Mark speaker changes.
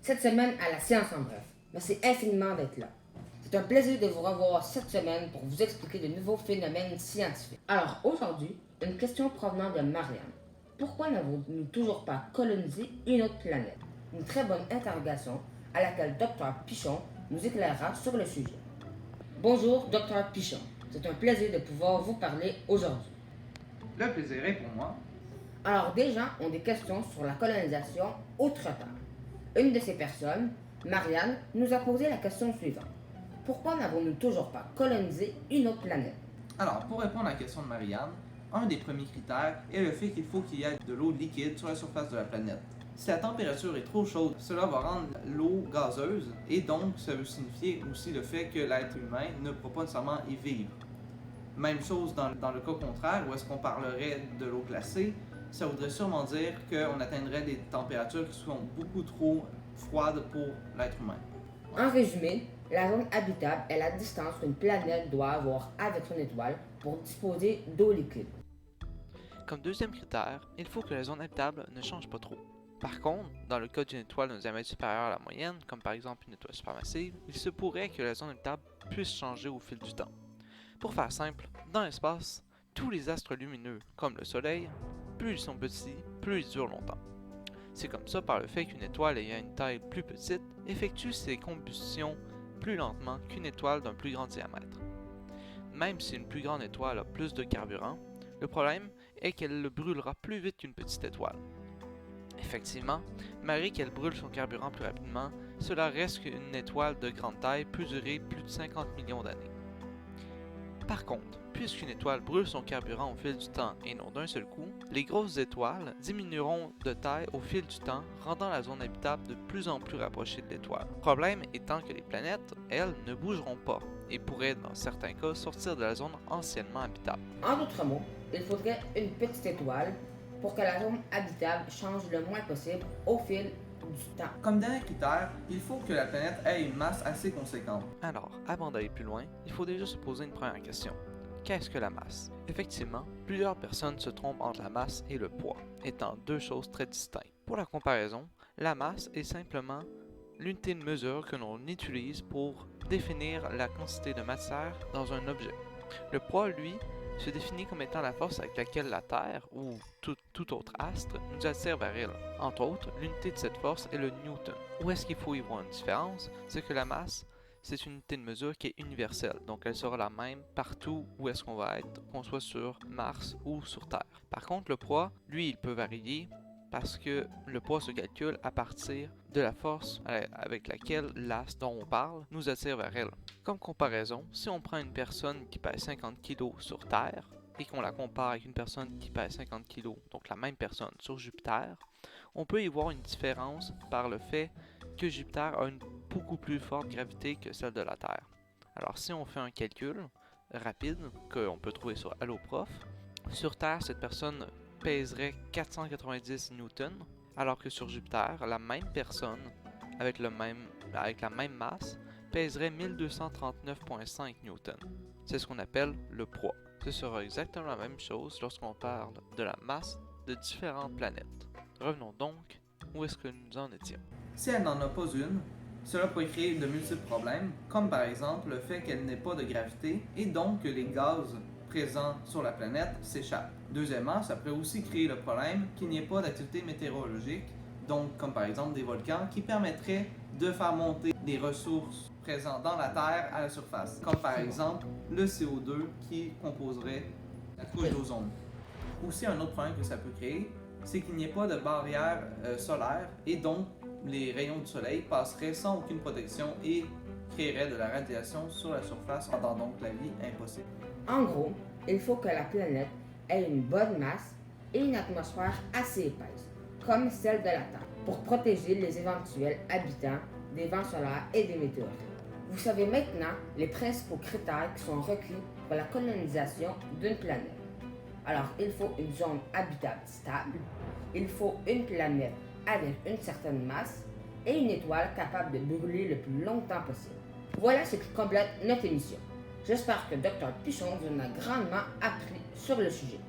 Speaker 1: Cette semaine à la Science en bref. Merci infiniment d'être là. C'est un plaisir de vous revoir cette semaine pour vous expliquer de nouveaux phénomènes scientifiques. Alors aujourd'hui, une question provenant de Marianne. Pourquoi n'avons-nous toujours pas colonisé une autre planète? Une très bonne interrogation à laquelle Dr Pichon nous éclairera sur le sujet. Bonjour Dr Pichon, c'est un plaisir de pouvoir vous parler aujourd'hui.
Speaker 2: Le plaisir est pour moi.
Speaker 1: Alors des gens ont des questions sur la colonisation outre-Terre. Une de ces personnes, Marianne, nous a posé la question suivante. Pourquoi n'avons-nous toujours pas colonisé une autre planète?
Speaker 2: Alors, pour répondre à la question de Marianne, un des premiers critères est le fait qu'il faut qu'il y ait de l'eau liquide sur la surface de la planète. Si la température est trop chaude, cela va rendre l'eau gazeuse et donc ça veut signifier aussi le fait que l'être humain ne pourra pas nécessairement y vivre. Même chose dans le cas contraire, où est-ce qu'on parlerait de l'eau glacée, ça voudrait sûrement dire qu'on atteindrait des températures qui sont beaucoup trop froides pour l'être humain.
Speaker 1: En résumé, la zone habitable est la distance qu'une planète doit avoir avec son étoile pour disposer d'eau liquide.
Speaker 3: Comme deuxième critère, il faut que la zone habitable ne change pas trop. Par contre, dans le cas d'une étoile d'un diamètre supérieur à la moyenne, comme par exemple une étoile supermassive, il se pourrait que la zone habitable puisse changer au fil du temps. Pour faire simple, dans l'espace, tous les astres lumineux, comme le Soleil, plus ils sont petits, plus ils durent longtemps. C'est comme ça par le fait qu'une étoile ayant une taille plus petite effectue ses combustions plus lentement qu'une étoile d'un plus grand diamètre. Même si une plus grande étoile a plus de carburant, le problème est qu'elle le brûlera plus vite qu'une petite étoile. Effectivement, malgré qu'elle brûle son carburant plus rapidement, cela reste qu'une étoile de grande taille peut durer plus de 50 millions d'années. Par contre, puisqu'une étoile brûle son carburant au fil du temps et non d'un seul coup, les grosses étoiles diminueront de taille au fil du temps, rendant la zone habitable de plus en plus rapprochée de l'étoile. Le problème étant que les planètes, elles, ne bougeront pas et pourraient, dans certains cas, sortir de la zone anciennement habitable.
Speaker 1: En d'autres mots, il faudrait une petite étoile pour que la zone habitable change le moins possible au fil du temps.
Speaker 2: Comme dernier critère, il faut que la planète ait une masse assez conséquente.
Speaker 3: Alors, avant d'aller plus loin, il faut déjà se poser une première question. Qu'est-ce que la masse? Effectivement, plusieurs personnes se trompent entre la masse et le poids, étant deux choses très distinctes. Pour la comparaison, la masse est simplement l'unité de mesure que l'on utilise pour définir la quantité de matière dans un objet. Le poids, lui, se définit comme étant la force avec laquelle la Terre, ou tout autre astre, nous attire vers elle. Entre autres, l'unité de cette force est le Newton. Où est-ce qu'il faut y voir une différence? C'est que la masse, c'est une unité de mesure qui est universelle, donc elle sera la même partout où est-ce qu'on va être, qu'on soit sur Mars ou sur Terre. Par contre, le poids, lui, il peut varier parce que le poids se calcule à partir de la force avec laquelle l'astre dont on parle nous attire vers elle. Comme comparaison, si on prend une personne qui pèse 50 kg sur Terre et qu'on la compare avec une personne qui pèse 50 kg, donc la même personne sur Jupiter, on peut y voir une différence par le fait que Jupiter a une beaucoup plus forte gravité que celle de la Terre. Alors si on fait un calcul rapide qu'on peut trouver sur HelloProf, sur Terre cette personne pèserait 490 newtons, alors que sur Jupiter, la même personne avec la même masse pèserait 1239,5 newtons. C'est ce qu'on appelle le poids. Ce sera exactement la même chose lorsqu'on parle de la masse de différentes planètes. Revenons donc, où est-ce que nous en étions?
Speaker 2: Si elle n'en a pas une, cela pourrait créer de multiples problèmes, comme par exemple le fait qu'elle n'ait pas de gravité et donc que les gaz présents sur la planète s'échappent. Deuxièmement, ça pourrait aussi créer le problème qu'il n'y ait pas d'activité météorologique, donc comme par exemple des volcans, qui permettraient de faire monter des ressources présentes dans la Terre à la surface, comme par exemple le CO2 qui composerait la couche d'ozone. Aussi, un autre problème que ça peut créer, c'est qu'il n'y ait pas de barrière solaire et donc les rayons du soleil passeraient sans aucune protection et créeraient de la radiation sur la surface, rendant donc la vie impossible.
Speaker 1: En gros, il faut que la planète ait une bonne masse et une atmosphère assez épaisse, comme celle de la Terre, pour protéger les éventuels habitants des vents solaires et des météorites. Vous savez maintenant les principaux critères qui sont requis pour la colonisation d'une planète. Alors, il faut une zone habitable stable, il faut une planète avec une certaine masse et une étoile capable de brûler le plus longtemps possible. Voilà ce qui complète notre émission. J'espère que Dr Pichon vous en a grandement appris sur le sujet.